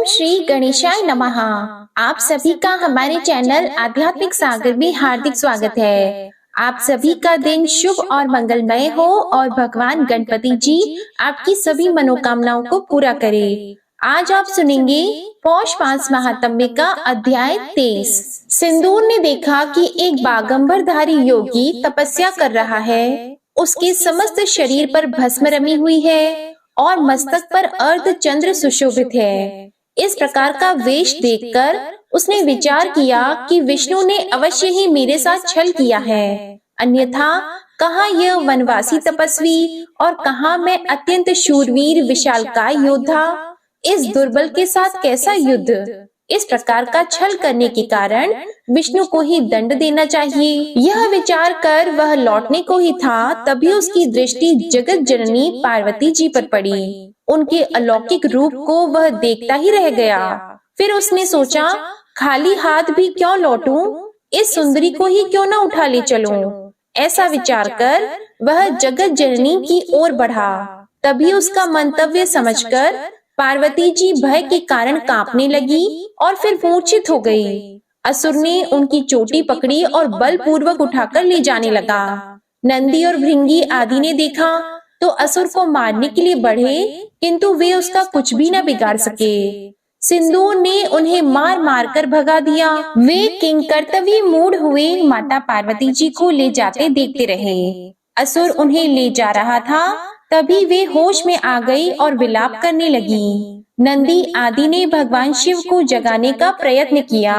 श्री गणेशाय नमः। आप सभी का हमारे चैनल आध्यात्मिक सागर में हार्दिक स्वागत है। आप सभी का दिन शुभ और मंगलमय हो और भगवान गणपति जी आपकी सभी मनोकामनाओं को पूरा करे। आज आप सुनेंगे पौष मास महात्म्य का अध्याय 23। सिंदूर ने देखा कि एक बागंबरधारी योगी तपस्या कर रहा है। उसके समस्त शरीर पर भस्म रमी हुई है और मस्तक पर अर्ध चंद्र सुशोभित है। इस प्रकार का वेश देखकर उसने विचार किया कि विष्णु ने अवश्य ही मेरे साथ छल किया है, अन्यथा कहाँ यह वनवासी तपस्वी और कहाँ मैं अत्यंत शूरवीर विशालकाय योद्धा। इस दुर्बल के साथ कैसा युद्ध। इस प्रकार का छल करने के कारण विष्णु को ही दंड देना चाहिए। यह विचार कर वह लौटने को ही था, तभी उसकी दृष्टि जगत जननी पार्वती जी पर पड़ी। उनके अलौकिक रूप को वह देखता ही रह गया। फिर उसने सोचा, खाली हाथ भी क्यों लौटूं, इस सुंदरी को ही क्यों न उठा ले चलूं। ऐसा विचार कर वह जगत जननी की ओर बढ़ा। तभी उसका मंतव्य समझकर पार्वती जी भय के कारण कांपने लगी और फिर मूर्छित हो गई। असुर ने उनकी चोटी पकड़ी और बलपूर्वक उठाकर ले जाने लगा। नंदी और भृंगी आदि ने देखा तो असुर को मारने के लिए बढ़े, किंतु वे उसका कुछ भी न बिगाड़ सके। सिंदूर ने उन्हें मार मार कर भगा दिया। वे किंकर्तव्य मूड हुए माता पार्वती जी को ले जाते देखते रहे। असुर उन्हें ले जा रहा था, तभी वे होश में आ गई और विलाप करने लगी। नंदी आदि ने भगवान शिव को जगाने का प्रयत्न किया।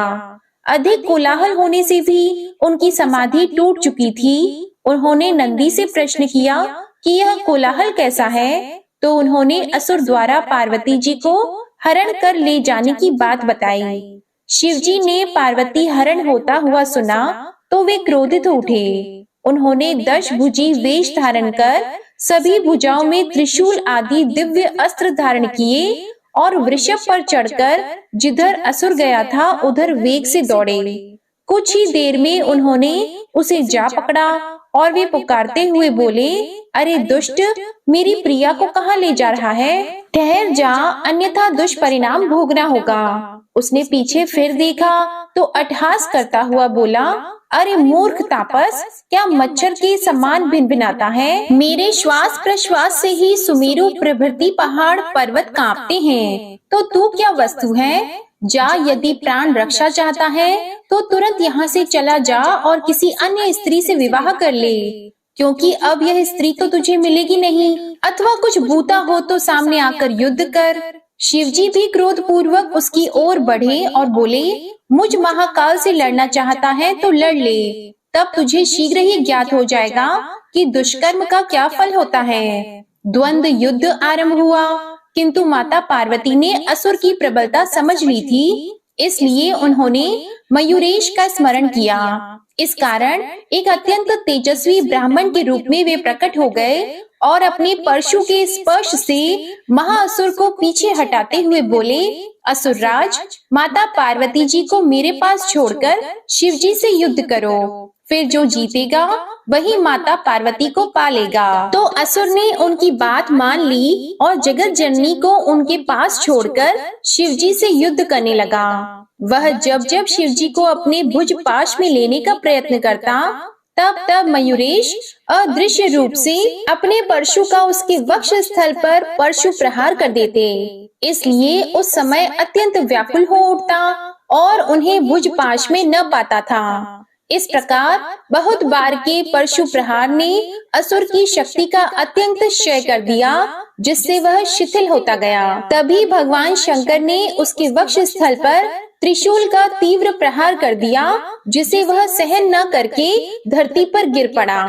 अधिक कोलाहल होने से भी उनकी समाधि टूट चुकी थी। उन्होंने नंदी से प्रश्न किया कि यह कोलाहल कैसा है, तो उन्होंने असुर द्वारा पार्वती जी को हरण कर ले जाने की बात बताई। शिवजी ने पार्वती हरण होता हुआ सुना तो वे क्रोधित उठे। उन्होंने 10 भुजी वेश धारण कर सभी भुजाओं में त्रिशूल आदि दिव्य अस्त्र धारण किए और वृषभ पर चढ़कर जिधर असुर गया था उधर वेग से दौड़े। कुछ ही देर में उन्होंने उसे जा पकड़ा और वे पुकारते हुए बोले, अरे दुष्ट, मेरी प्रिया को कहाँ ले जा रहा है? ठहर जा, अन्यथा दुष्परिणाम भोगना होगा। उसने पीछे फिर देखा तो अट्टहास करता हुआ बोला, अरे मूर्ख तापस, क्या मच्छर के समान भिनभिनाता है? मेरे श्वास प्रश्वास से ही सुमेरु प्रभृति पहाड़ पर्वत कांपते हैं, तो तू क्या वस्तु है? जा, यदि प्राण रक्षा चाहता है तो तुरंत यहाँ से चला जा और किसी अन्य स्त्री से विवाह कर ले, क्योंकि अब यह स्त्री तो तुझे मिलेगी नहीं। अथवा कुछ बूता हो तो सामने आकर युद्ध कर। शिवजी भी क्रोध पूर्वक उसकी ओर बढ़े और बोले, मुझ महाकाल से लड़ना चाहता है तो लड़ ले, तब तुझे शीघ्र ही ज्ञात हो जाएगा कि दुष्कर्म का क्या फल होता है। द्वंद्व युद्ध आरंभ हुआ, किंतु माता पार्वती ने असुर की प्रबलता समझ ली थी, इसलिए उन्होंने मयूरेश का स्मरण किया। इस कारण एक अत्यंत तेजस्वी ब्राह्मण के रूप में वे प्रकट हो गए और अपने परशु के स्पर्श से महाअसुर को पीछे हटाते हुए बोले, असुरराज, माता पार्वती जी को मेरे पास छोड़कर शिवजी से युद्ध करो, फिर जो जीतेगा वही माता पार्वती को पालेगा। तो असुर ने उनकी बात मान ली और जगत जननी को उनके पास छोड़कर शिवजी से युद्ध करने लगा। वह जब जब शिवजी को अपने भुज पाश में लेने का प्रयत्न करता, तब तब मयूरेश अदृश्य रूप से अपने परशु का उसके वक्ष स्थल पर परशु प्रहार कर देते। इसलिए उस समय अत्यंत व्याकुल हो उठता और उन्हें भुज पाश में न पाता था। इस प्रकार बहुत बार के परशु प्रहार ने असुर की शक्ति का अत्यंत क्षय कर दिया, जिससे वह शिथिल होता गया। तभी भगवान शंकर ने उसके वक्ष स्थल पर त्रिशूल का तीव्र प्रहार कर दिया, जिसे वह सहन न करके धरती पर गिर पड़ा।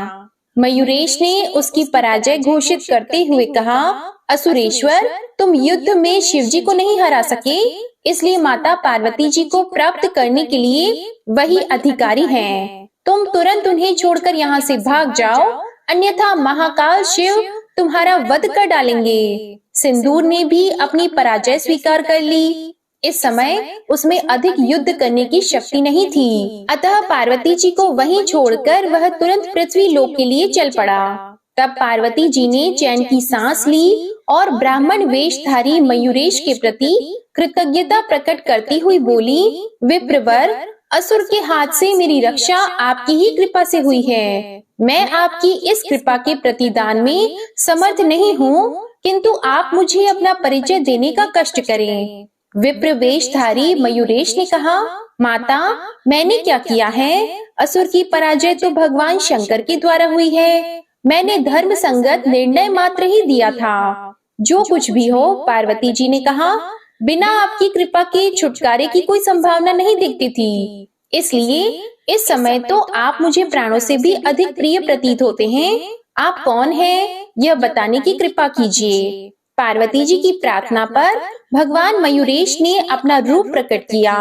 मयूरेश ने उसकी पराजय घोषित करते हुए कहा, असुरेश्वर, तुम युद्ध में शिवजी को नहीं हरा सके, इसलिए माता पार्वती जी को प्राप्त करने के लिए वही अधिकारी हैं। तुम तुरंत उन्हें छोड़कर यहाँ से भाग जाओ, अन्यथा महाकाल शिव तुम्हारा वध कर डालेंगे। सिंदूर ने भी अपनी पराजय स्वीकार कर ली। इस समय उसमें अधिक युद्ध करने की शक्ति नहीं थी, अतः पार्वती जी को वहीं छोड़कर वह तुरंत पृथ्वी लोक के लिए चल पड़ा। तब पार्वती जी ने चैन की सांस ली और ब्राह्मण वेशधारी मयूरेश के प्रति कृतज्ञता प्रकट करती हुई बोली, विप्रवर, असुर के हाथ से मेरी रक्षा आपकी ही कृपा से हुई है। मैं आपकी इस कृपा के प्रतिदान में समर्थ नहीं हूँ, किंतु आप मुझे अपना परिचय देने का कष्ट करें। विप्र वेशधारी मयूरेश ने कहा, माता, मैंने क्या किया है? असुर की पराजय तो भगवान शंकर के द्वारा हुई है। मैंने धर्म संगत निर्णय मात्र ही दिया था। जो कुछ भी हो, पार्वती जी ने कहा, बिना आपकी कृपा के छुटकारे की कोई संभावना नहीं दिखती थी। इसलिए इस समय तो आप मुझे प्राणों से भी अधिक प्रिय प्रतीत होते हैं। आप कौन हैं, यह बताने की कृपा कीजिए। पार्वती जी की प्रार्थना पर भगवान मयूरेश ने अपना रूप प्रकट किया।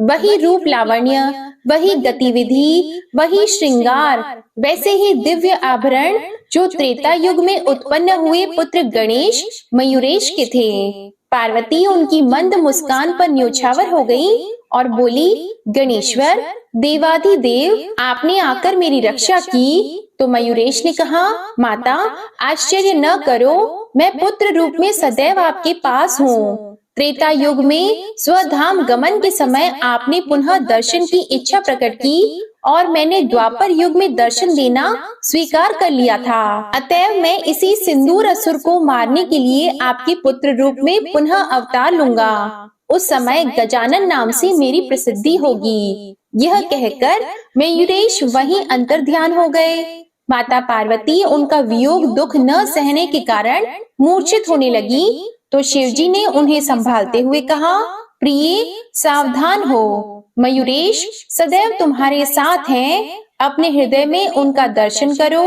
वही रूप लावण्य, वही गतिविधि, वही श्रृंगार, वैसे ही दिव्य आभरण जो त्रेता युग में उत्पन्न हुए पुत्र गणेश मयूरेश के थे। पार्वती उनकी मंद मुस्कान पर न्योछावर हो गई और बोली, गणेश्वर, देवाधिदेव, आपने आकर मेरी रक्षा की। तो मयूरेश ने कहा, माता, आश्चर्य न करो, मैं पुत्र रूप में सदैव आपके पास हूँ। त्रेता युग में स्वधाम गमन के समय आपने पुनः दर्शन की इच्छा प्रकट की और मैंने द्वापर युग में दर्शन देना स्वीकार कर लिया था। अतएव मैं इसी सिंदूर असुर को मारने के लिए आपके पुत्र रूप में पुनः अवतार लूंगा। उस समय गजानन नाम से मेरी प्रसिद्धि होगी। यह कहकर मयूरेश वहीं अंतर्ध्यान हो गए। माता पार्वती उनका वियोग दुख न सहने के कारण मूर्छित होने लगी, तो शिवजी ने उन्हें संभालते हुए कहा, प्रिय, सावधान हो। मयूरेश सदैव तुम्हारे साथ हैं। अपने हृदय में उनका दर्शन करो।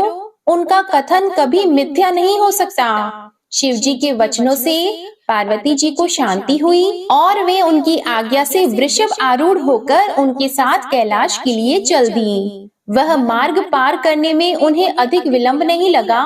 उनका कथन कभी मिथ्या नहीं हो सकता। शिवजी के वचनों से पार्वती जी को शांति हुई और वे उनकी आज्ञा से वृषभ आरूढ़ होकर उनके साथ कैलाश के लिए चल दी। वह मार्ग पार करने में उन्हें अधिक विलंब नहीं लगा।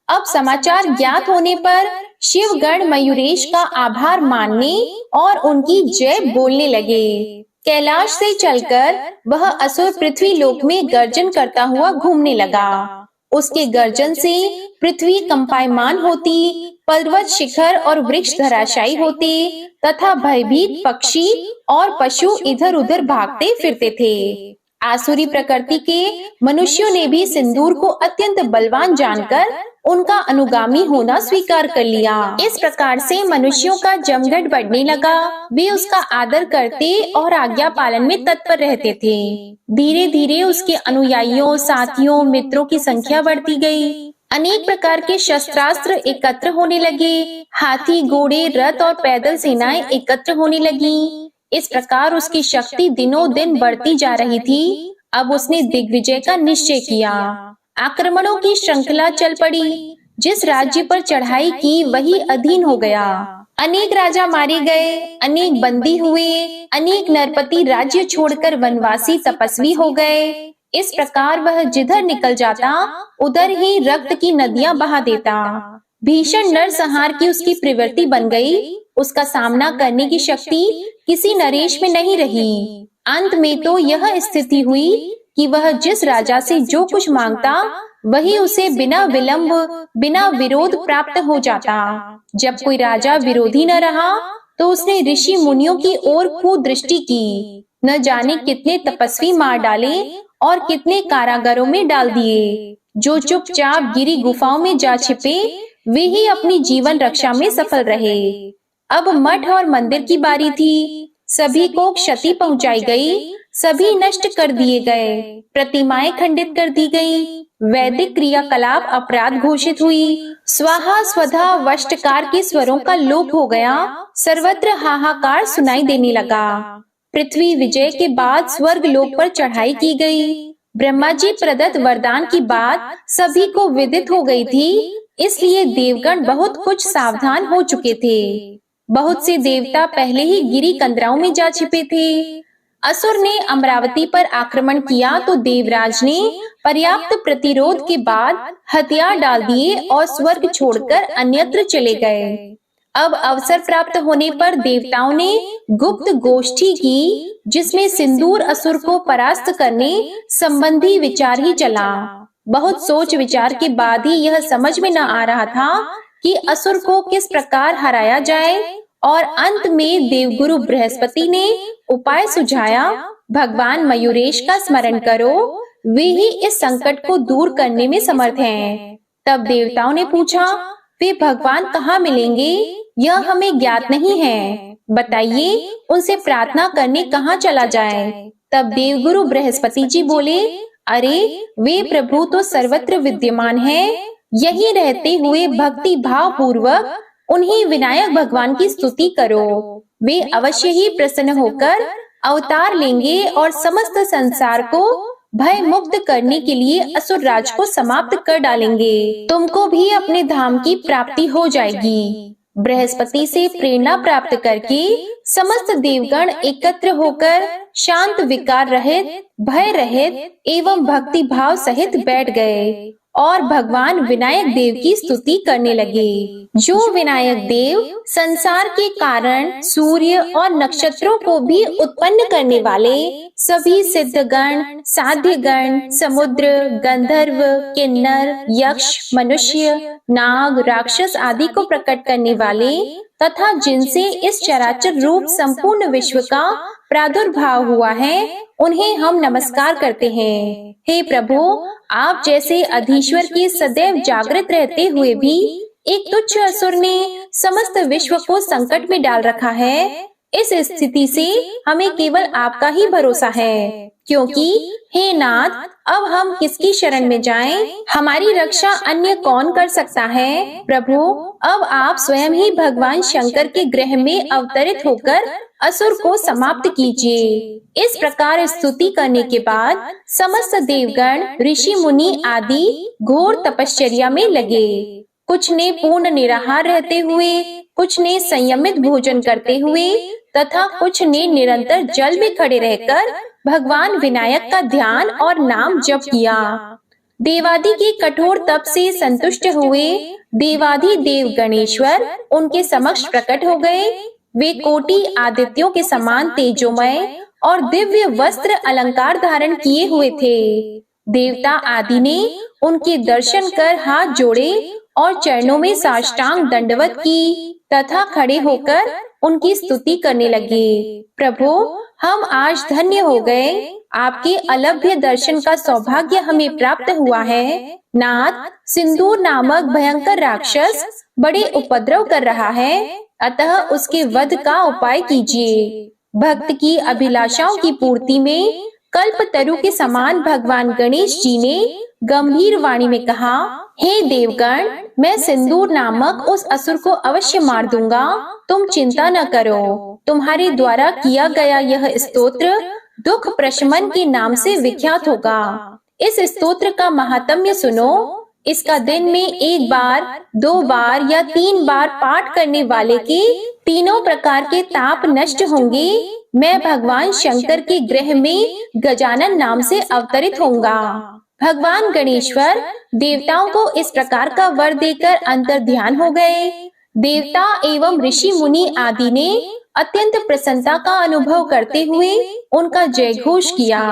अब समाचार ज्ञात होने पर शिवगण मयूरेश का आभार मानने और उनकी जय बोलने लगे। कैलाश से चलकर वह असुर पृथ्वी लोक में गर्जन करता हुआ घूमने लगा। उसके गर्जन से पृथ्वी कंपायमान होती, पर्वत शिखर और वृक्ष धराशायी होते तथा भयभीत पक्षी और पशु इधर उधर भागते फिरते थे। आसुरी प्रकृति के मनुष्यों ने भी सिंदूर को अत्यंत बलवान जानकर उनका अनुगामी होना स्वीकार कर लिया। इस प्रकार से मनुष्यों का जमघट बढ़ने लगा। वे उसका आदर करते और आज्ञा पालन में तत्पर रहते थे। धीरे धीरे उसके अनुयायियों, साथियों, मित्रों की संख्या बढ़ती गई। अनेक प्रकार के शस्त्रास्त्र एकत्र होने लगे। हाथी, घोड़े, रथ और पैदल सेनाएं एकत्र होने लगी। इस प्रकार उसकी शक्ति दिनों दिन बढ़ती जा रही थी। अब उसने दिग्विजय का निश्चय किया। आक्रमणों की श्रृंखला चल पड़ी। जिस राज्य पर चढ़ाई की वही अधीन हो गया। अनेक राजा मारे गए, अनेक बंदी हुए, अनेक नरपति राज्य छोड़कर वनवासी तपस्वी हो गए। इस प्रकार वह जिधर निकल जाता उधर ही रक्त की नदियां बहा देता। भीषण नरसंहार की उसकी प्रवृत्ति बन गई। उसका सामना करने की शक्ति किसी नरेश में नहीं रही। अंत में तो यह स्थिति हुई कि वह जिस राजा से जो कुछ मांगता वही उसे बिना विलंब, बिना विरोध प्राप्त हो जाता। जब कोई राजा विरोधी न रहा तो उसने ऋषि मुनियों की ओर कुदृष्टि की। न जाने कितने तपस्वी मार डाले और कितने कारागारों में डाल दिए। जो चुपचाप गिरी गुफाओं में जा छिपे वे ही अपनी जीवन रक्षा में सफल रहे। अब मठ और मंदिर की बारी थी। सभी को क्षति पहुंचाई गई, सभी नष्ट कर दिए गए, प्रतिमाएं खंडित कर दी गई, वैदिक क्रियाकलाप अपराध घोषित हुई, स्वाहा स्वधा वष्टकार के स्वरों का लोप हो गया, सर्वत्र हाहाकार सुनाई देने लगा। पृथ्वी विजय के बाद स्वर्ग लोक पर चढ़ाई की गई। ब्रह्मा जी प्रदत्त वरदान की बात सभी को विदित हो गई थी, इसलिए देवगण बहुत कुछ सावधान हो चुके थे। बहुत से देवता पहले ही गिरी कंदराओं में जा छिपे थे। असुर ने अमरावती पर आक्रमण किया तो देवराज ने पर्याप्त प्रतिरोध के बाद हथियार डाल दिए और स्वर्ग छोड़कर अन्यत्र चले गए। अब अवसर प्राप्त होने पर देवताओं ने गुप्त गोष्ठी की, जिसमें सिंदूर असुर को परास्त करने संबंधी विचार ही चला। बहुत सोच विचार के बाद ही यह समझ में न आ रहा था कि असुर को किस प्रकार हराया जाए, और अंत में देवगुरु बृहस्पति ने उपाय सुझाया, भगवान मयूरेश का स्मरण करो, वे ही इस संकट को दूर करने में समर्थ हैं। तब देवताओं ने पूछा, वे भगवान कहाँ मिलेंगे, यह हमें ज्ञात नहीं है, बताइए उनसे प्रार्थना करने कहाँ चला जाए। तब देवगुरु बृहस्पति जी बोले, अरे वे प्रभु तो सर्वत्र विद्यमान हैं, यही रहते हुए भक्ति भाव पूर्वक उन्हीं विनायक भगवान की स्तुति करो, वे अवश्य ही प्रसन्न होकर अवतार लेंगे और समस्त संसार को भय मुक्त करने के लिए असुर राज को समाप्त कर डालेंगे, तुमको भी अपने धाम की प्राप्ति हो जाएगी। बृहस्पति से प्रेरणा प्राप्त करके समस्त देवगण एकत्र होकर शांत, विकार रहित, भय रहित एवं भक्ति भाव सहित बैठ गए और भगवान विनायक देव की स्तुति करने लगे। जो विनायक देव संसार के कारण सूर्य और नक्षत्रों को भी उत्पन्न करने वाले, सभी सिद्धगण, साध्यगण, समुद्र, गंधर्व, किन्नर, यक्ष, मनुष्य, नाग, राक्षस आदि को प्रकट करने वाले तथा जिनसे इस चराचर रूप संपूर्ण विश्व का प्रादुर्भाव हुआ है, उन्हें हम नमस्कार करते हैं। हे प्रभु, आप जैसे अधीश्वर के सदैव जागृत रहते हुए भी एक तुच्छ असुर ने समस्त विश्व को संकट में डाल रखा है, इस स्थिति से हमें केवल आपका ही भरोसा है, क्योंकि हे नाथ, अब हम किसकी शरण में जाएं? हमारी रक्षा अन्य कौन कर सकता है? प्रभु, अब आप स्वयं ही भगवान शंकर के गृह में अवतरित होकर असुर को समाप्त कीजिए। इस प्रकार स्तुति करने के बाद समस्त देवगण, ऋषि मुनि आदि घोर तपश्चर्या में लगे। कुछ ने पूर्ण निराहार रहते हुए, कुछ ने संयमित भोजन करते हुए तथा कुछ ने निरंतर जल में खड़े रहकर भगवान विनायक का ध्यान और नाम जप किया। देवादि के कठोर तप से संतुष्ट हुए देवाधि देव गणेश्वर उनके समक्ष प्रकट हो गए। वे कोटि आदित्यों के समान तेजोमय और दिव्य वस्त्र अलंकार धारण किए हुए थे। देवता आदि ने उनके दर्शन कर हाथ जोड़े और चरणों में साष्टांग दंडवत की तथा खड़े होकर उनकी स्तुति करने लगे। प्रभु, हम आज धन्य हो गए, आपके अलभ्य दर्शन का सौभाग्य हमें प्राप्त हुआ है। नाथ, सिंदूर नामक भयंकर राक्षस बड़े उपद्रव कर रहा है, अतः उसके वध का उपाय कीजिए। भक्त की अभिलाषाओं की पूर्ति में कल्पतरु के समान भगवान गणेश जी ने गंभीर वाणी में कहा, हे देवगण, मैं सिंदूर नामक उस असुर को अवश्य मार दूंगा, तुम चिंता न करो। तुम्हारे द्वारा किया गया यह स्तोत्र दुख प्रशमन के नाम से विख्यात होगा। इस स्तोत्र का महात्म्य सुनो। इसका दिन में एक बार, 2 बार या 3 बार पाठ करने वाले के तीनों प्रकार के ताप नष्ट होंगे। मैं भगवान शंकर के गृह में गजानन नाम से अवतरित होऊंगा। भगवान गणेश्वर देवताओं को इस प्रकार का वर देकर अंतर ध्यान हो गए। देवता एवं ऋषि मुनि आदि ने अत्यंत प्रसन्नता का अनुभव करते हुए उनका जय घोष किया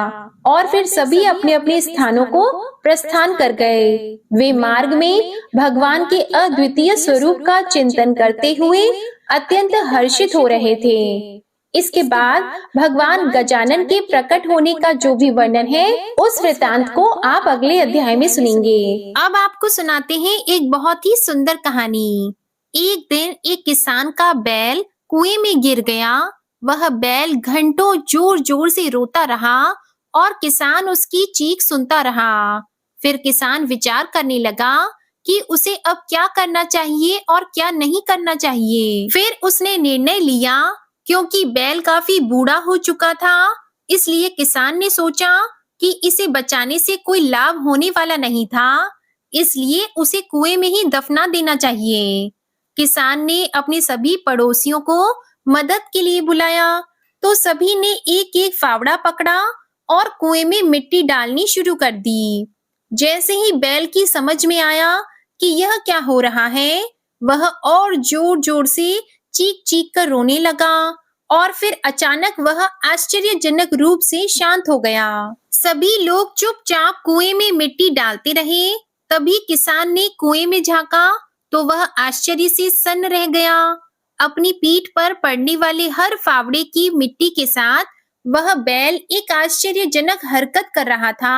और फिर सभी अपने अपने स्थानों को प्रस्थान कर गए। वे मार्ग में भगवान के अद्वितीय स्वरूप का चिंतन करते हुए अत्यंत हर्षित हो रहे थे। इसके बाद भगवान गजानन के प्रकट होने का जो भी वर्णन है, उस वृतांत को आप अगले अध्याय में सुनेंगे। अब आपको सुनाते हैं एक बहुत ही सुंदर कहानी। एक दिन एक किसान का बैल कुएं में गिर गया। वह बैल घंटों जोर जोर से रोता रहा और किसान उसकी चीख सुनता रहा। फिर किसान विचार करने लगा कि उसे अब क्या करना चाहिए और क्या नहीं करना चाहिए। फिर उसने निर्णय लिया, क्योंकि बैल काफी बूढ़ा हो चुका था, इसलिए किसान ने सोचा कि इसे बचाने से कोई लाभ होने वाला नहीं था, इसलिए उसे कुएं में ही दफना देना चाहिए। किसान ने अपने सभी पड़ोसियों को मदद के लिए बुलाया, तो सभी ने एक एक फावड़ा पकड़ा और कुएं में मिट्टी डालनी शुरू कर दी। जैसे ही बैल की समझ में आया कि यह क्या हो रहा है, वह और जोर जोर से चीख चीख कर रोने लगा और फिर अचानक वह आश्चर्यजनक रूप से शांत हो गया। सभी लोग चुपचाप कुएं में मिट्टी डालते रहे। तभी किसान ने कुएं में झांका तो वह आश्चर्य से सन्न रह गया। अपनी पीठ पर पड़ने वाले हर फावड़े की मिट्टी के साथ वह बैल एक आश्चर्यजनक हरकत कर रहा था।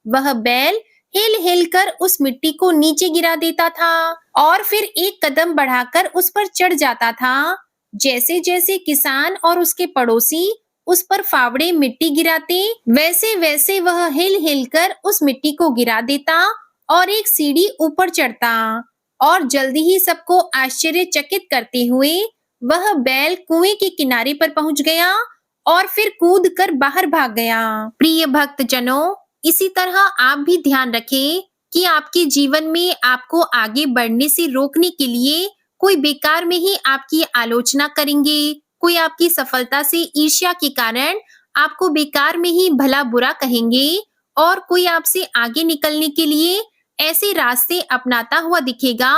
वह बैल हिल हिल कर उस मिट्टी को नीचे गिरा देता था और फिर एक कदम बढ़ाकर उस पर चढ़ जाता था। जैसे जैसे किसान और उसके पड़ोसी उस पर फावड़े मिट्टी गिराते, वैसे वैसे वह हिल हिल कर उस मिट्टी को गिरा देता और एक सीढ़ी ऊपर चढ़ता और जल्दी ही सबको आश्चर्यचकित करते हुए वह बैल कुएं के किनारे पर पहुंच गया और फिर कूद कर बाहर भाग गया। प्रिय भक्तजनों, इसी तरह आप भी ध्यान रखें कि आपके जीवन में आपको आगे बढ़ने से रोकने के लिए कोई बेकार में ही आपकी आलोचना करेंगे, कोई आपकी सफलता से ईर्ष्या के कारण आपको बेकार में ही भला बुरा कहेंगे और कोई आपसे आगे निकलने के लिए ऐसे रास्ते अपनाता हुआ दिखेगा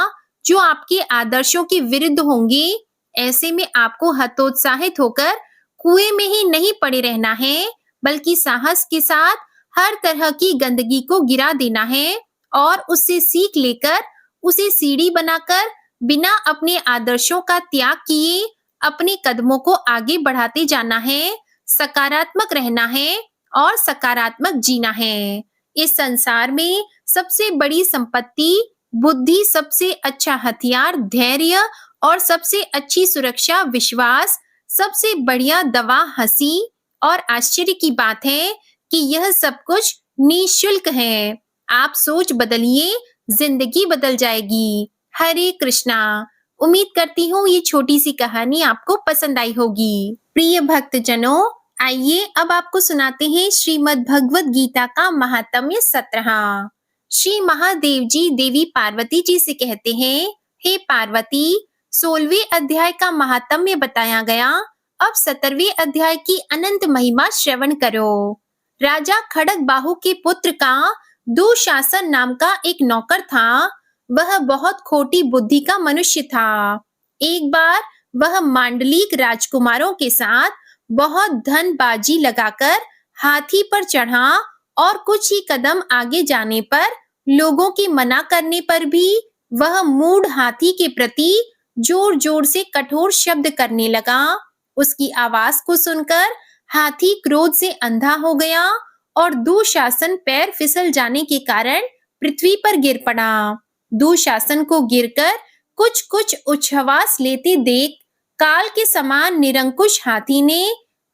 जो आपके आदर्शों के विरुद्ध होंगे। ऐसे में आपको हतोत्साहित होकर कुएं में ही नहीं पड़े रहना है, बल्कि साहस के साथ हर तरह की गंदगी को गिरा देना है और उससे सीख लेकर उसे सीढ़ी बनाकर बिना अपने आदर्शों का त्याग किए अपने कदमों को आगे बढ़ाते जाना है, सकारात्मक रहना है और सकारात्मक जीना है। इस संसार में सबसे बड़ी संपत्ति बुद्धि, सबसे अच्छा हथियार धैर्य और सबसे अच्छी सुरक्षा विश्वास, सबसे बढ़िया दवा हंसी और आश्चर्य की बात है कि यह सब कुछ निःशुल्क है। आप सोच बदलिए, जिंदगी बदल जाएगी। हरे कृष्णा। उम्मीद करती हूँ ये छोटी सी कहानी आपको पसंद आई होगी। प्रिय भक्तजनों, आइए अब आपको सुनाते हैं श्रीमद् भगवत गीता का महात्म्य 17। श्री महादेव जी देवी पार्वती जी से कहते हैं, हे पार्वती, 16वें अध्याय का महात्म्य बताया गया। अब 17वें अध्याय की अनंत महिमा श्रवण करो। राजा खड़गबाहु के पुत्र का दुशासन नाम का एक नौकर था। वह बहुत खोटी बुद्धि का मनुष्य था। एक बार वह मांडलिक राजकुमारों के साथ बहुत धनबाजी लगाकर हाथी पर चढ़ा और कुछ ही कदम आगे जाने पर लोगों के मना करने पर भी वह मूढ़ हाथी के प्रति जोर जोर से कठोर शब्द करने लगा। उसकी आवाज को सुनकर हाथी क्रोध से अंधा हो गया और दुशासन पैर फिसल जाने के कारण पृथ्वी पर गिर पड़ा। दुशासन को गिरकर कुछ कुछ उच्छ्वास लेते देख काल के समान निरंकुश हाथी ने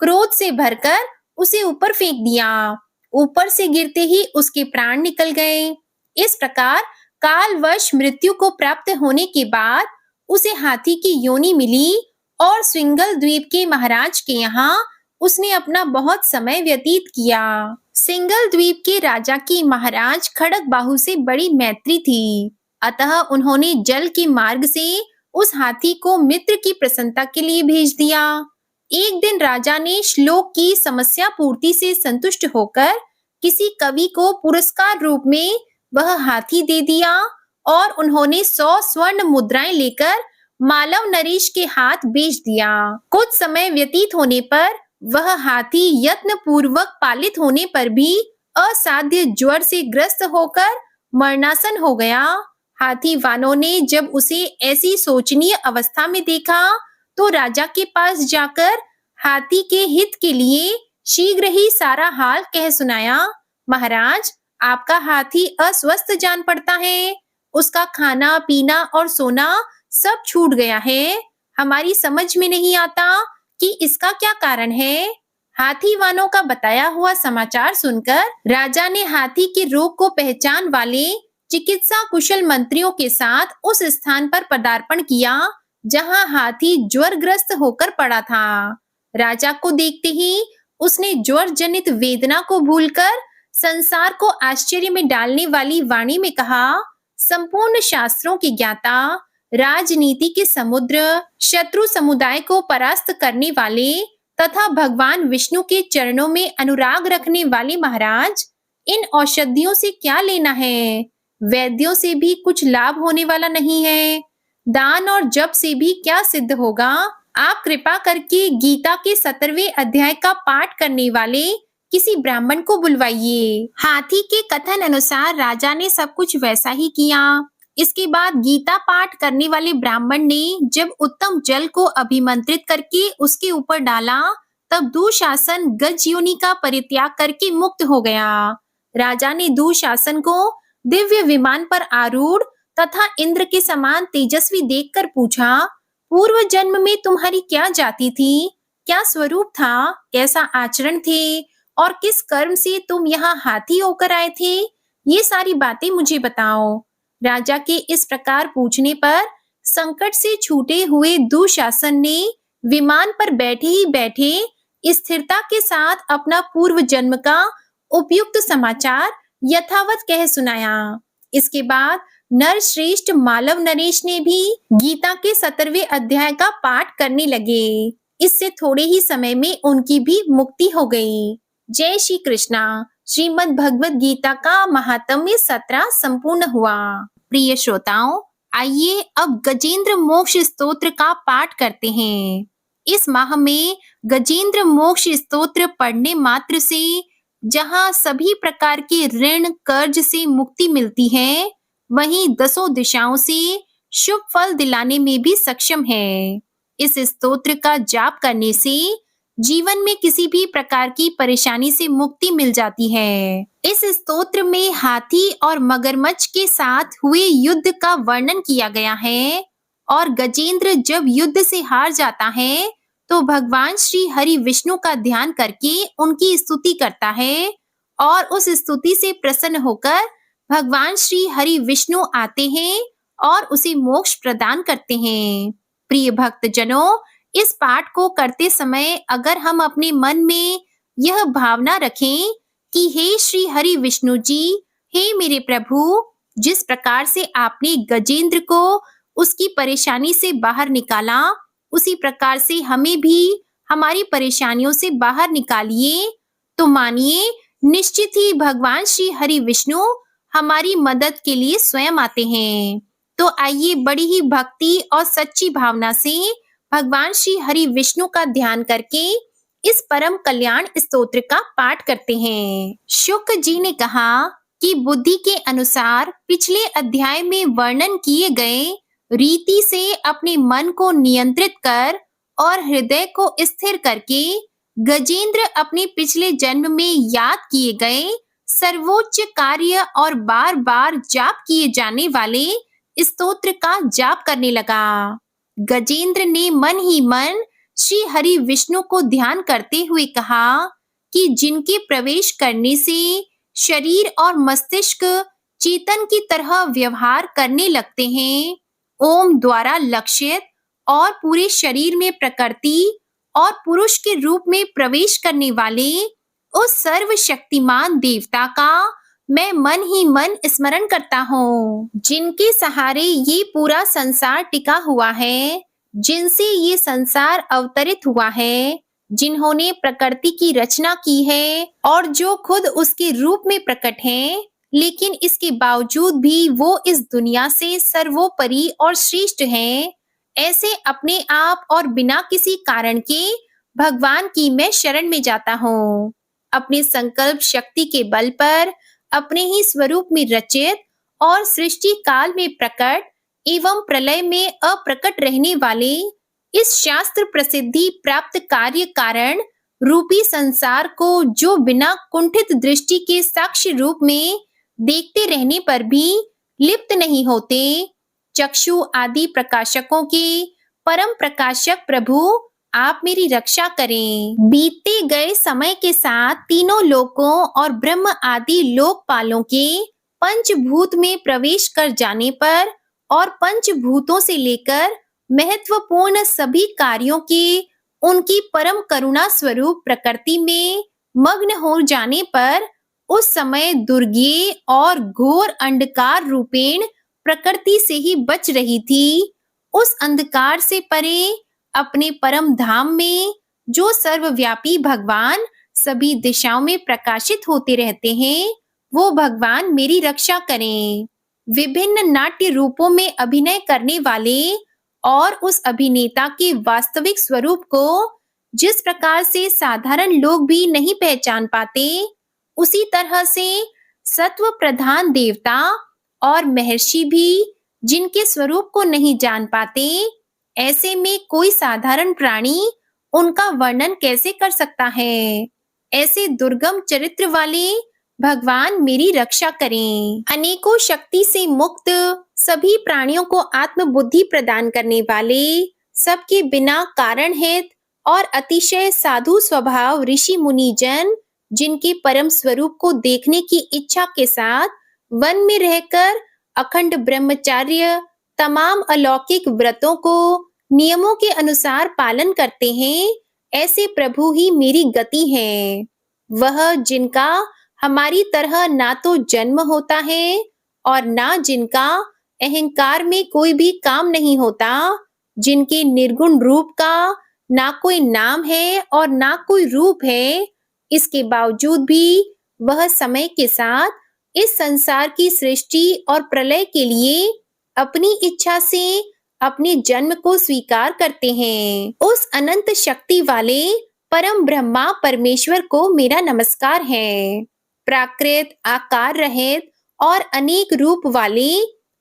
क्रोध से भरकर उसे ऊपर फेंक दिया। ऊपर से गिरते ही उसके प्राण निकल गए। इस प्रकार कालवश मृत्यु को प्राप्त होने के बाद उसे हाथी की योनि मिली और सिंगल द्वीप के महाराज के यहाँ उसने अपना बहुत समय व्यतीत किया। सिंगल द्वीप के राजा की महाराज खड़गबाहु से बड़ी मैत्री थी, अतः उन्होंने जल के मार्ग से उस हाथी को मित्र की प्रसन्नता के लिए भेज दिया। एक दिन राजा ने श्लोक की समस्या पूर्ति से संतुष्ट होकर किसी कवि को पुरस्कार रूप में वह हाथी दे दिया और उन्होंने 100 स्वर्ण मुद्राएं लेकर मालव नरेश के हाथ बेच दिया। कुछ समय व्यतीत होने पर वह हाथी यत्न पूर्वक पालित होने पर भी असाध्य ज्वर से ग्रस्त होकर मरणासन हो गया। हाथी वालों ने जब उसे ऐसी शोचनीय अवस्था में देखा तो राजा के पास जाकर हाथी के हित के लिए शीघ्र ही सारा हाल कह सुनाया। महाराज, आपका हाथी अस्वस्थ जान पड़ता है। उसका खाना पीना और सोना सब छूट गया है। हमारी समझ में नहीं आता कि इसका क्या कारण है। हाथी वालों का बताया हुआ समाचार सुनकर राजा ने हाथी के रोग को पहचान वाले चिकित्सा कुशल मंत्रियों के साथ उस स्थान पर पदार्पण किया जहां हाथी ज्वरग्रस्त होकर पड़ा था। राजा को देखते ही उसने ज्वर जनित वेदना को भूलकर संसार को आश्चर्य में डालने वाली वाणी में कहा, संपूर्ण शास्त्रों की ज्ञाता, राजनीति के समुद्र, शत्रु समुदाय को परास्त करने वाले तथा भगवान विष्णु के चरणों में अनुराग रखने वाले महाराज, इन औषधियों से क्या लेना है? वैद्यों से भी कुछ लाभ होने वाला नहीं है। दान और जप से भी क्या सिद्ध होगा? आप कृपा करके गीता के 17वें अध्याय का पाठ करने वाले किसी ब्राह्मण को बुलवाइए। हाथी के कथन अनुसार राजा ने सब कुछ वैसा ही किया। इसके बाद गीता पाठ करने वाले ब्राह्मण ने जब उत्तम जल को अभिमंत्रित करके उसके ऊपर डाला, तब दुशासन गज योनि का परित्याग करके मुक्त हो गया। राजा ने दुशासन को दिव्य विमान पर आरूढ़ तथा इंद्र के समान तेजस्वी देखकर पूछा, पूर्व जन्म में तुम्हारी क्या जाति थी, क्या स्वरूप था, कैसा आचरण थे और किस कर्म से तुम यहाँ हाथी होकर आए थे? ये सारी बातें मुझे बताओ। राजा के इस प्रकार पूछने पर संकट से छूटे हुए दुशासन ने विमान पर बैठे ही बैठे स्थिरता के साथ अपना पूर्व जन्म का उपयुक्त समाचार यथावत कह सुनाया। इसके बाद नरश्रेष्ठ मालव नरेश ने भी गीता के 17वें अध्याय का पाठ करने लगे। इससे थोड़े ही समय में उनकी भी मुक्ति हो गई। जय श्री कृष्णा। श्रीमद् भगवद गीता का महात्म्य 17 संपूर्ण हुआ। प्रिय श्रोताओं, आइए अब गजेंद्र मोक्ष स्तोत्र का पाठ करते हैं। इस माह में गजेंद्र मोक्ष स्तोत्र पढ़ने मात्र से जहाँ सभी प्रकार के ऋण कर्ज से मुक्ति मिलती है, वहीं 10 दिशाओं से शुभ फल दिलाने में भी सक्षम है। इस स्तोत्र का जाप करने से जीवन में किसी भी प्रकार की परेशानी से मुक्ति मिल जाती है। इस स्तोत्र में हाथी और मगरमच्छ के साथ हुए युद्ध का वर्णन किया गया है और गजेंद्र जब युद्ध से हार जाता है तो भगवान श्री हरि विष्णु का ध्यान करके उनकी स्तुति करता है और उस स्तुति से प्रसन्न होकर भगवान श्री हरि विष्णु आते हैं और उसे मोक्ष प्रदान करते हैं। प्रिय भक्त जनों, इस पाठ को करते समय अगर हम अपने मन में यह भावना रखें कि हे श्री हरि विष्णु जी, हे मेरे प्रभु, जिस प्रकार से आपने गजेंद्र को उसकी परेशानी से बाहर निकाला, उसी प्रकार से हमें भी हमारी परेशानियों से बाहर निकालिए। तो मानिए निश्चित ही भगवान श्री हरि विष्णु हमारी मदद के लिए स्वयं आते हैं। तो आइए बड़ी ही भक्ति और सच्ची भावना से भगवान श्री हरि विष्णु का ध्यान करके इस परम कल्याण स्तोत्र का पाठ करते हैं। शुक जी ने कहा कि बुद्धि के अनुसार पिछले अध्याय में वर्णन किए गए रीति से अपने मन को नियंत्रित कर और हृदय को स्थिर करके गजेंद्र अपने पिछले जन्म में याद किए गए सर्वोच्च कार्य और बार बार जाप किए जाने वाले स्तोत्र का जाप करने लगा। गजेंद्र ने मन ही मन श्री हरि विष्णु को ध्यान करते हुए कहा कि जिनके प्रवेश करने से शरीर और मस्तिष्क चेतन की तरह व्यवहार करने लगते हैं, ओम द्वारा लक्षित और पूरे शरीर में प्रकृति और पुरुष के रूप में प्रवेश करने वाले उस सर्वशक्तिमान देवता का मैं मन ही मन स्मरण करता हूँ, जिनके सहारे ये पूरा संसार टिका हुआ है, जिनसे ये संसार अवतरित हुआ है, जिन्होंने प्रकृति की रचना की है और जो खुद उसके रूप में प्रकट हैं, लेकिन इसके बावजूद भी वो इस दुनिया से सर्वोपरि और श्रेष्ठ हैं। ऐसे अपने आप और बिना किसी कारण के भगवान की मैं शरण में जाता हूँ। अपने संकल्प शक्ति के बल पर अपने ही स्वरूप में रचित और सृष्टि काल में प्रकट एवं प्रलय में अप्रकट रहने वाले इस शास्त्र प्रसिद्धि प्राप्त कार्य कारण रूपी संसार को जो बिना कुंठित दृष्टि के साक्ष्य रूप में देखते रहने पर भी लिप्त नहीं होते, चक्षु आदि प्रकाशकों के परम प्रकाशक प्रभु आप मेरी रक्षा करें। बीतते गए समय के साथ तीनों लोकों और ब्रह्म आदि लोकपालों के पंचभूत में प्रवेश कर जाने पर और पंचभूतों से लेकर महत्वपूर्ण सभी कार्यों के उनकी परम करुणा स्वरूप प्रकृति में मग्न हो जाने पर उस समय दुर्गेय और घोर अंधकार रूपेण प्रकृति से ही बच रही थी। उस अंधकार से परे अपने परम धाम में जो सर्वव्यापी भगवान सभी दिशाओं में प्रकाशित होते रहते हैं, वो भगवान मेरी रक्षा करें। विभिन्न नाट्य रूपों में अभिनय करने वाले और उस अभिनेता के वास्तविक स्वरूप को जिस प्रकार से साधारण लोग भी नहीं पहचान पाते, उसी तरह से सत्व प्रधान देवता और महर्षि भी जिनके स्वरूप को नहीं जान पाते, ऐसे में कोई साधारण प्राणी उनका वर्णन कैसे कर सकता है। ऐसे दुर्गम चरित्र वाले भगवान मेरी रक्षा करें। अनेकों शक्ति से मुक्त, सभी प्राणियों को आत्मबुद्धि प्रदान करने वाले, सबके बिना कारण हित और अतिशय साधु स्वभाव ऋषि मुनि जन, जिनके परम स्वरूप को देखने की इच्छा के साथ वन में रहकर अखंड ब्रह्मचार्य तमाम अलौकिक व्रतों को नियमों के अनुसार पालन करते हैं, ऐसे प्रभु ही मेरी गति है। वह जिनका हमारी तरह ना तो जन्म होता है और ना जिनका अहंकार में कोई भी काम नहीं होता, जिनके निर्गुण रूप का ना कोई नाम है और ना कोई रूप है, इसके बावजूद भी वह समय के साथ इस संसार की सृष्टि और प्रलय के लिए अपनी इच्छा से अपने जन्म को स्वीकार करते हैं। उस अनंत शक्ति वाले परम ब्रह्मा परमेश्वर को मेरा नमस्कार है। प्राकृत, आकार रहित और अनेक रूप वाले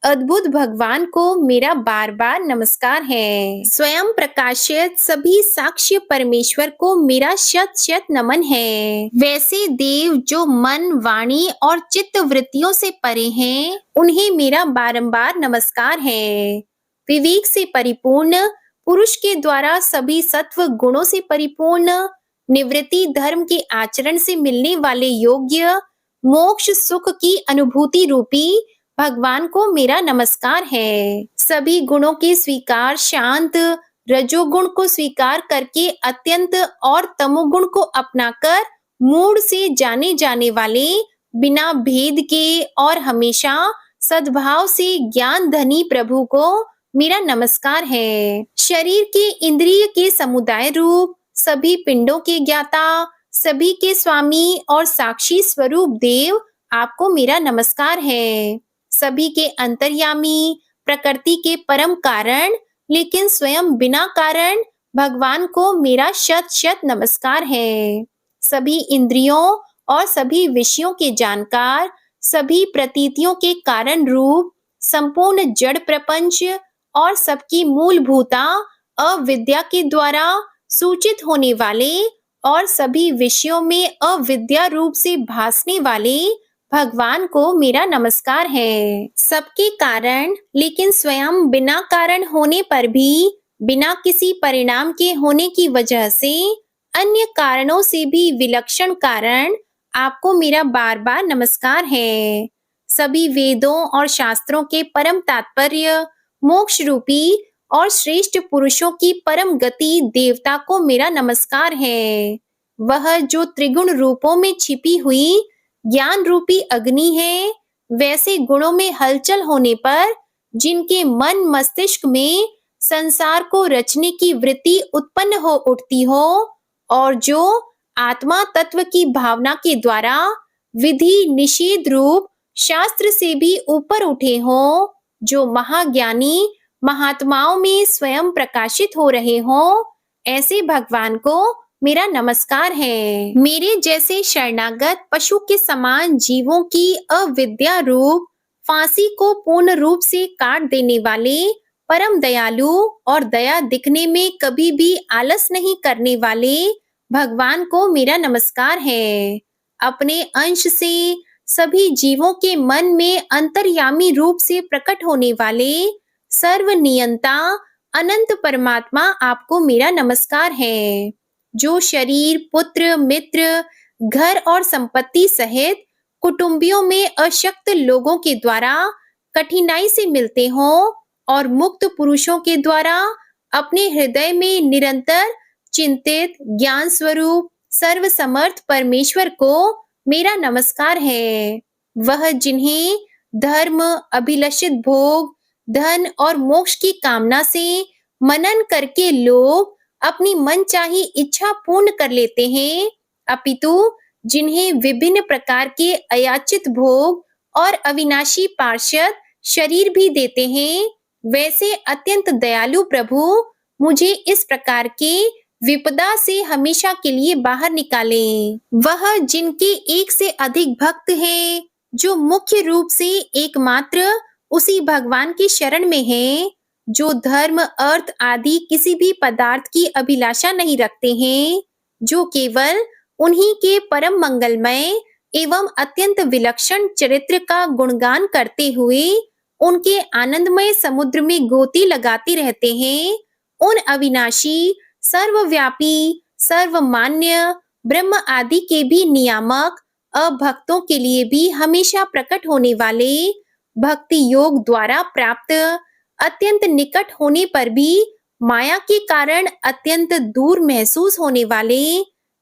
अद्भुत भगवान को मेरा बार बार नमस्कार है। स्वयं प्रकाशित सभी साक्ष्य परमेश्वर को मेरा शत शत नमन है। वैसे देव जो मन, वाणी और चित्त वृत्तियों से परे हैं, उन्हें मेरा बारंबार नमस्कार है। विवेक से परिपूर्ण पुरुष के द्वारा सभी सत्व गुणों से परिपूर्ण, निवृत्ति धर्म के आचरण से मिलने वाले योग्य मोक्ष सुख की अनुभूति रूपी भगवान को मेरा नमस्कार है। सभी गुणों के स्वीकार शांत, रजोगुण को स्वीकार करके अत्यंत और तमोगुण को अपनाकर मूड से जाने जाने वाले, बिना भेद के और हमेशा सद्भाव से ज्ञान धनी प्रभु को मेरा नमस्कार है। शरीर के इंद्रिय के समुदाय रूप, सभी पिंडों के ज्ञाता, सभी के स्वामी और साक्षी स्वरूप देव, आपको मेरा नमस्कार है। सभी के अंतर्यामी, प्रकृति के परम कारण, लेकिन स्वयं बिना कारण भगवान को मेरा शत शत नमस्कार है। सभी इंद्रियों और सभी विषयों के जानकार, सभी प्रतीतियों के कारण रूप, संपूर्ण जड़ प्रपंच और सबकी मूलभूता अविद्या के द्वारा सूचित होने वाले और सभी विषयों में अविद्या रूप से भासने वाले भगवान को मेरा नमस्कार है। सबके कारण, लेकिन स्वयं बिना कारण होने पर भी बिना किसी परिणाम के होने की वजह से अन्य कारणों से भी विलक्षण कारण, आपको मेरा बार बार नमस्कार है। सभी वेदों और शास्त्रों के परम तात्पर्य, मोक्ष रूपी और श्रेष्ठ पुरुषों की परम गति देवता को मेरा नमस्कार है। वह जो त्रिगुण रूपों में छिपी हुई ज्ञान रूपी अग्नि है, वैसे गुणों में हलचल होने पर जिनके मन मस्तिष्क में संसार को रचने की वृत्ति उत्पन्न हो उठती हो और जो आत्मा तत्व की भावना के द्वारा विधि निषेध रूप शास्त्र से भी ऊपर उठे हो, जो महाज्ञानी महात्माओं में स्वयं प्रकाशित हो रहे हो, ऐसे भगवान को मेरा नमस्कार है। मेरे जैसे शरणागत पशु के समान जीवों की अविद्या रूप फांसी को पूर्ण रूप से काट देने वाले परम दयालु और दया दिखने में कभी भी आलस नहीं करने वाले भगवान को मेरा नमस्कार है। अपने अंश से सभी जीवों के मन में अंतर्यामी रूप से प्रकट होने वाले सर्वनियंता अनंत परमात्मा, आपको मेरा नमस्कार है। जो शरीर, पुत्र, मित्र, घर और संपत्ति सहित कुटुंबियों में अशक्त लोगों के द्वारा कठिनाई से मिलते हों और मुक्त पुरुषों के द्वारा अपने हृदय में निरंतर चिंतित ज्ञान स्वरूप सर्वसमर्थ परमेश्वर को मेरा नमस्कार है। वह जिन्हें धर्म, अभिलषित भोग, धन और मोक्ष की कामना से मनन करके लोग अपनी मनचाही इच्छा पूर्ण कर लेते हैं, अपितु जिन्हें विभिन्न प्रकार के अयाचित भोग और अविनाशी पार्षद शरीर भी देते हैं, वैसे अत्यंत दयालु प्रभु मुझे इस प्रकार के विपदा से हमेशा के लिए बाहर निकाले। वह जिनके एक से अधिक भक्त हैं, जो मुख्य रूप से एकमात्र उसी भगवान की शरण में हैं, जो धर्म अर्थ आदि किसी भी पदार्थ की अभिलाषा नहीं रखते हैं, जो केवल उन्हीं के परम मंगलमय एवं अत्यंत विलक्षण चरित्र का गुणगान करते हुए उनके आनंदमय समुद्र में गोती लगाते रहते हैं, उन अविनाशी, सर्वव्यापी, सर्वमान्य ब्रह्म आदि के भी नियामक, अभक्तों के लिए भी हमेशा प्रकट होने वाले, भक्ति योग द्वारा प्राप्त, अत्यंत निकट होने पर भी माया के कारण अत्यंत दूर महसूस होने वाले,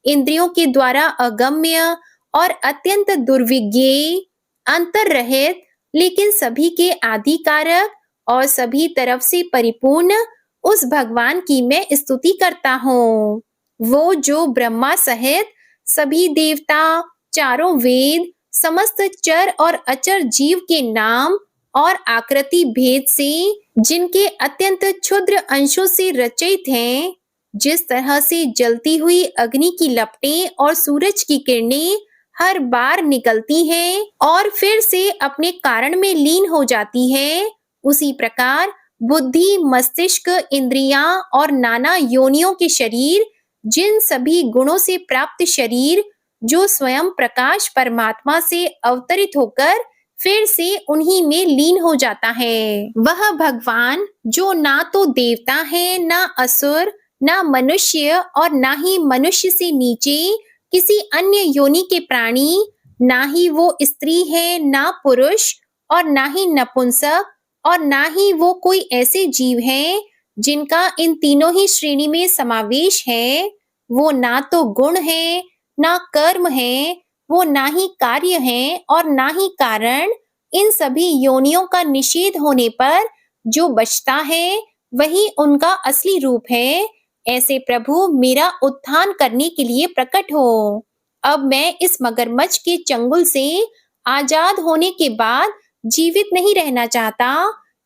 इंद्रियों के द्वारा अगम्य और अत्यंत दुर्विज्ञेय, अंतर्रहित लेकिन सभी के आदि कारक और सभी तरफ से परिपूर्ण उस भगवान की मैं स्तुति करता हूँ। वो जो ब्रह्मा सहित सभी देवता, चारों वेद, समस्त चर और अचर जीव के नाम और आकृति भेद से, जिनके अत्यंत क्षुद्र अंशों से रचित हैं, जिस तरह से जलती हुई अग्नि की लपटें और सूरज की किरणें हर बार निकलती हैं और फिर से अपने कारण में लीन हो जाती है, उसी प्रकार बुद्धि, मस्तिष्क, इंद्रियां और नाना योनियों के शरीर, जिन सभी गुणों से प्राप्त शरीर, जो स्वयं प्रकाश परमात्मा से अवतरित होकर फिर से उन्हीं में लीन हो जाता है। वह भगवान जो ना तो देवता है, ना असुर, ना मनुष्य और ना ही मनुष्य से नीचे किसी अन्य योनि के प्राणी, ना ही वो स्त्री है, ना पुरुष और ना ही नपुंसक और ना ही वो कोई ऐसे जीव हैं जिनका इन तीनों ही श्रेणी में समावेश है। वो ना तो गुण है, ना कर्म है, वो ना ही कार्य है और ना ही कारण। इन सभी योनियों का निषेध होने पर जो बचता है वही उनका असली रूप है। ऐसे प्रभु मेरा उत्थान करने के लिए प्रकट हो। अब मैं इस मगरमच्छ के चंगुल से आजाद होने के बाद जीवित नहीं रहना चाहता।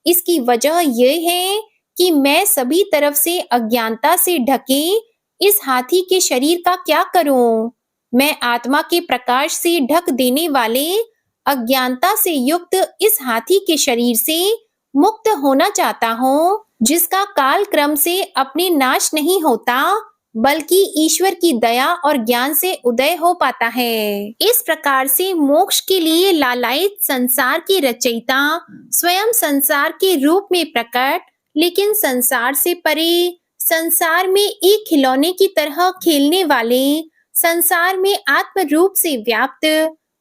इसकी वजह यह है कि मैं सभी तरफ से अज्ञानता से ढके इस हाथी के शरीर का क्या करूं? मैं आत्मा के प्रकाश से ढक देने वाले अज्ञानता से युक्त इस हाथी के शरीर से मुक्त होना चाहता हूँ, जिसका काल क्रम से अपने नाश नहीं होता, बल्कि ईश्वर की दया और ज्ञान से उदय हो पाता है। इस प्रकार से मोक्ष के लिए लालायित संसार के रचयिता स्वयं संसार के रूप में प्रकट, लेकिन संसार से परे, संसार में एक खिलौने की तरह खेलने वाले, संसार में आत्म रूप से व्याप्त,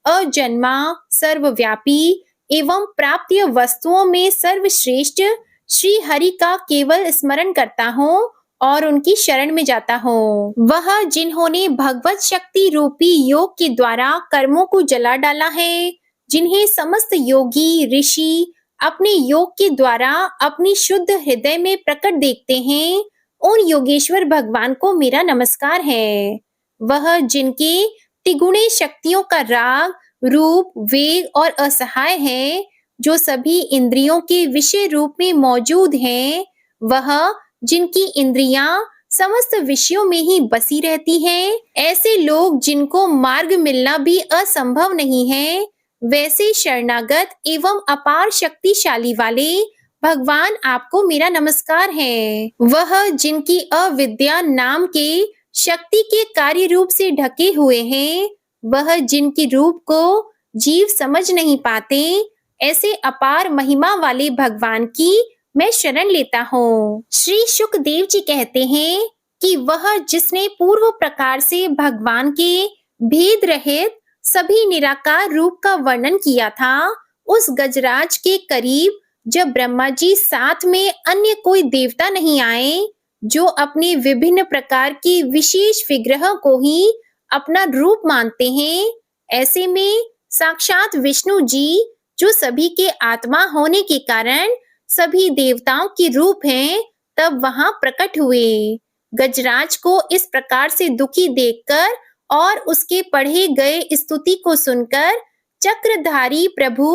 अजन्मा, सर्वव्यापी एवं प्राप्य वस्तुओं में सर्वश्रेष्ठ श्री हरि का केवल स्मरण करता हूँ और उनकी शरण में जाता हूँ। वह जिन्होंने भगवत शक्ति रूपी योग के द्वारा कर्मों को जला डाला है, जिन्हें समस्त योगी ऋषि अपने योग के द्वारा अपनी शुद्ध हृदय में प्रकट देखते हैं, उन योगेश्वर भगवान को मेरा नमस्कार है। वह जिनके तिगुणे शक्तियों का राग, रूप, वेग और असहाय है, जो सभी इंद्रियों के विषय रूप में मौजूद हैं, वह जिनकी इंद्रियां समस्त विषयों में ही बसी रहती हैं, ऐसे लोग जिनको मार्ग मिलना भी असंभव नहीं है, वैसे शरणागत एवं अपार शक्तिशाली वाले भगवान आपको मेरा नमस्कार है। वह जिनकी अविद्या नाम के शक्ति के कार्य रूप से ढके हुए हैं, वह जिनकी रूप को जीव समझ नहीं पाते, ऐसे अपार महिमा वाले भगवान की मैं शरण लेता हूँ। श्री शुकदेव जी कहते हैं कि वह जिसने पूर्व प्रकार से भगवान के भेद रहित सभी निराकार रूप का वर्णन किया था, उस गजराज के करीब जब ब्रह्मा जी साथ में अन्य कोई देवता नहीं आए, जो अपने विभिन्न प्रकार के विशेष विग्रह को ही अपना रूप मानते हैं, ऐसे में साक्षात विष्णु जी, जो सभी के आत्मा होने के कारण सभी देवताओं के रूप हैं, तब वहां प्रकट हुए। गजराज को इस प्रकार से दुखी देखकर और उसके पढ़े गए स्तुति को सुनकर चक्रधारी प्रभु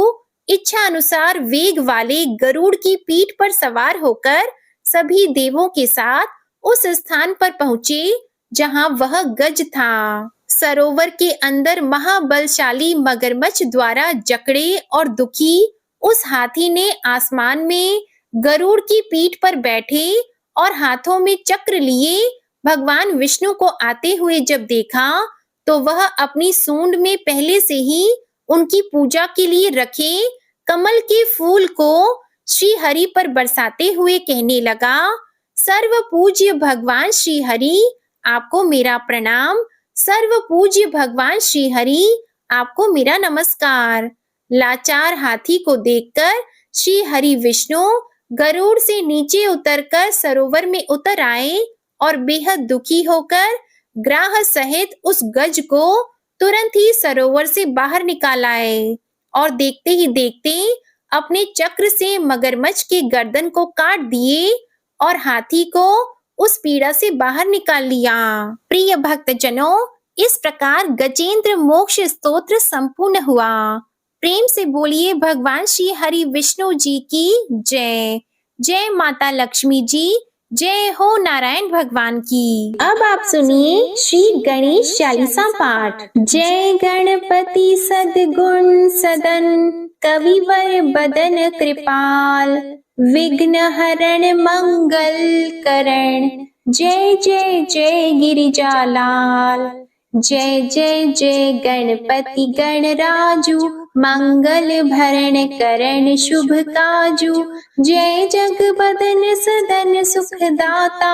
इच्छा अनुसार वेग वाले गरुड़ की पीठ पर सवार होकर सभी देवों के साथ उस स्थान पर पहुंचे जहां वह गज था। सरोवर के अंदर महाबलशाली मगरमच्छ द्वारा जकड़े और दुखी उस हाथी ने आसमान में गरुड़ की पीठ पर बैठे और हाथों में चक्र लिए भगवान विष्णु को आते हुए जब देखा तो वह अपनी सूंड में पहले से ही उनकी पूजा के लिए रखे कमल के फूल को श्री हरि पर बरसाते हुए कहने लगा, सर्व पूज्य भगवान श्री हरि आपको मेरा प्रणाम, सर्व पूज्य भगवान श्री हरि आपको मेरा नमस्कार। लाचार हाथी को देखकर श्री हरि विष्णु गरुड़ से नीचे उतरकर सरोवर में उतर आए और बेहद दुखी होकर ग्राह सहित उस गज को तुरंत ही सरोवर से बाहर निकाल आए और देखते ही देखते अपने चक्र से मगरमच्छ के गर्दन को काट दिए और हाथी को उस पीड़ा से बाहर निकाल लिया। प्रिय भक्तजनों, इस प्रकार गजेंद्र मोक्ष स्तोत्र संपूर्ण हुआ। प्रेम से बोलिए भगवान श्री हरि विष्णु जी की जय। जय माता लक्ष्मी जी, जय हो नारायण भगवान की। अब आप सुनिए श्री गणेश चालीसा पाठ। जय गणपति सद्गुण सदन, कविवर बदन कृपाल, विघ्न हरण मंगल करण, जय जय जय गिरिजालाल। जय जय जय गणपति गणराजू, मंगल भरण करण शुभ काजू। जय जगबदन सदन सुखदाता,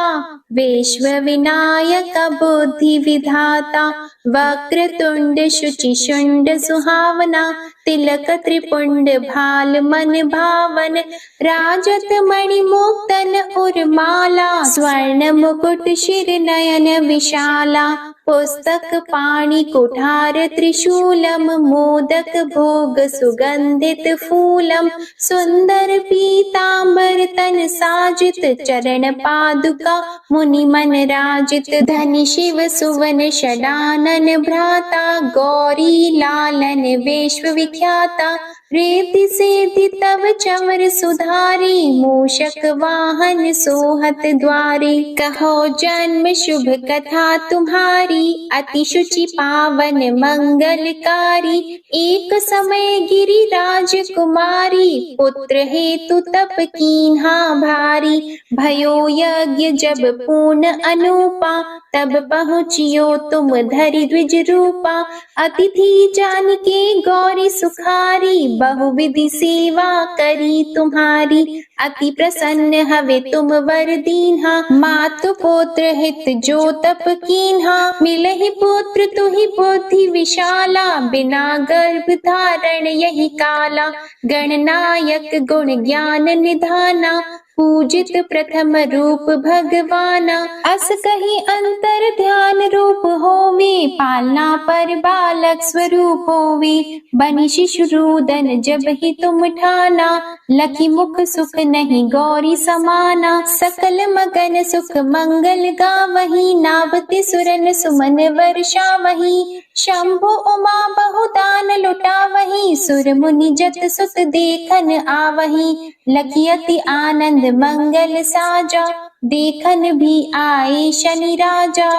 विश्व विनायक बुद्धि विधाता। वक्रतुंड शुचि शुंड सुहावना, तिलक त्रिपुंड भाल मन भावन। राजत मणि मुक्तन उर्माला, स्वर्ण मुकुट शिर नयन विशाला। पुस्तक पाणि कुठार त्रिशूलम, मोदक भोग सुगंधित फूलम। सुंदर पीतांबर तन साजित, चरण पादुका मुनि मन राजित। धनि शिव सुवन षडानन भ्राता, गौरी लालन विश्व विख्याता। रेति सेति तव चवर सुधारी, मूषक वाहन सोहत द्वारी। कहो जन्म शुभ कथा तुम्हारी, अति शुचि पावन मंगलकारी। एक समय गिरिराज कुमारी, पुत्र हेतु तप कीन्हा भारी। भयो यज्ञ जब पूर्ण अनूपा, तब पहुँचियो तुम धरि द्विज रूपा। अतिथि जान के गौरी सुखारी, बहुविधि सेवा करी तुम्हारी। अति प्रसन्न हवे तुम वर दीन्हा, मातु पुत्र हित जो तप कीन्हा। मिलहि पुत्र तुहि बुद्धि विशाला, बिना गर्भ धारण यही काला। गणनायक गुण ज्ञान निधाना, पूजित प्रथम रूप भगवाना। अस कही अंतर ध्यान रूप होवे, पालना पर बालक स्वरूप होवे। बनि शिशु रूदन जब ही तुम ठाना, लखी मुख सुख नहीं गौरी समाना। सकल मगन सुख मंगल गावही, नावति सुरन सुमन वर्षावही। शंभु उमा बहुदान लुटावही, सुर मुनि जत सुत देखन आवही। लखी अति आनंद मंगल साजा, देखन भी आए शनि राजा।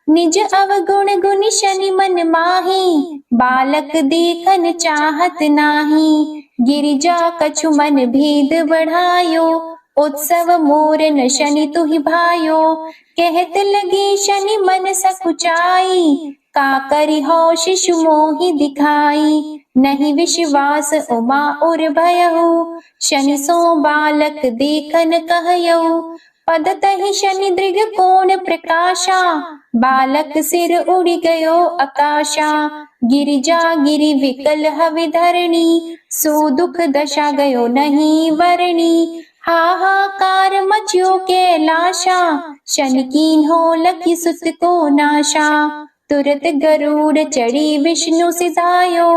निज अवगुण गुण शनि मन माही, बालक देखन चाहत नाही। गिरिजा कछु मन भेद बढ़ायो, उत्सव मोरन शनि तुहि भायो। कहत लगे शनि मन सकुचाई, का करि हो शिशु मोहि दिखाई। नहीं विश्वास उमा उर भयहु, शनि सो बालक देखन कहयौ। पद तहि शनि दृग कोण प्रकाशा, बालक सिर उड़ गयो आकाशा। गिरिजा गिरि विकल हवे धरणी, सो दुख दशा गयो नहीं वरणी। हाहाकार मच्यो कैलाशा, शनि कीन्हो लखी सुत को नाशा। तुरत गरुड़ चढ़ी विष्णु सिधायो,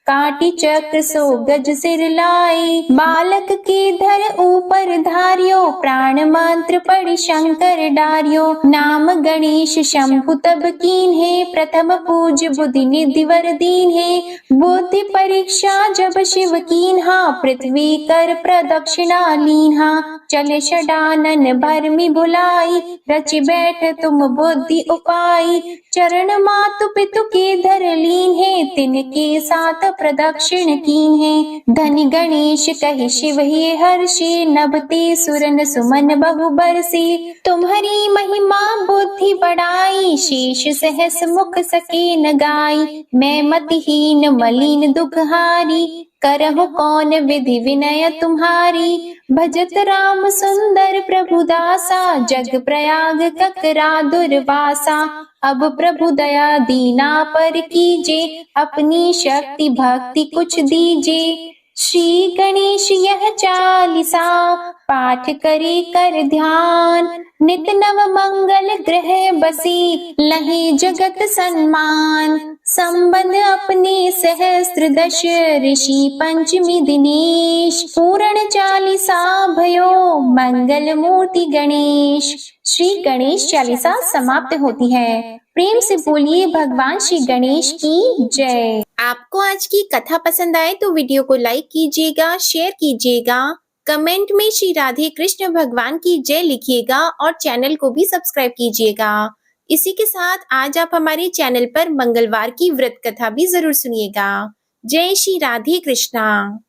काटी चक्र सो गज सिर लाई, बालक के धर ऊपर धारियो, प्राण मंत्र पढ़ि शंकर डारियो, नाम गणेश शंभु तब कीन्हे, प्रथम पूज्य बुद्धि निधि वर दीन्हे, बुद्धि परीक्षा जब शिव कीन्हा, पृथ्वी कर प्रदक्षिणा लीन्हा, चले षडानन भरमि भुलाई, रचि बैठ तुम बुद्धि उपाई, चरण मातु पितु के धर लीन्हे, तिनके साथ प्रदक्षिण कीन्हे, धनि गणेश कहि शिव हे हर्षि, नभते सुरन सुमन बहु बरसी, तुम्हारी महिमा बुद्धि बढ़ाई, शेष सहस मुख सके न गाई, मैं मतिहीन मलिन दुखहारी, करहु कौन विधि विनय तुम्हारी, भजत राम सुंदर प्रभु दासा, जग प्रयाग ककरा दुर्वासा, अब प्रभु दया दीना पर कीजे, अपनी शक्ति भक्ति कुछ दीजे, श्री गणेश यह चालीसा, पाठ करे कर ध्यान, नित नव मंगल ग्रह बसी, लहे जगत सम्मान, संबंध अपने सहस्त्र दश, ऋषि पंचमी दिनेश, पूर्ण चालीसा भयो, मंगल मूर्ति गणेश। श्री गणेश चालीसा समाप्त होती है। प्रेम से बोलिए भगवान श्री गणेश की जय। आपको आज की कथा पसंद आए तो वीडियो को लाइक कीजिएगा, शेयर कीजिएगा, कमेंट में श्री राधे कृष्ण भगवान की जय लिखिएगा और चैनल को भी सब्सक्राइब कीजिएगा। इसी के साथ आज आप हमारे चैनल पर मंगलवार की व्रत कथा भी जरूर सुनिएगा। जय श्री राधे कृष्णा।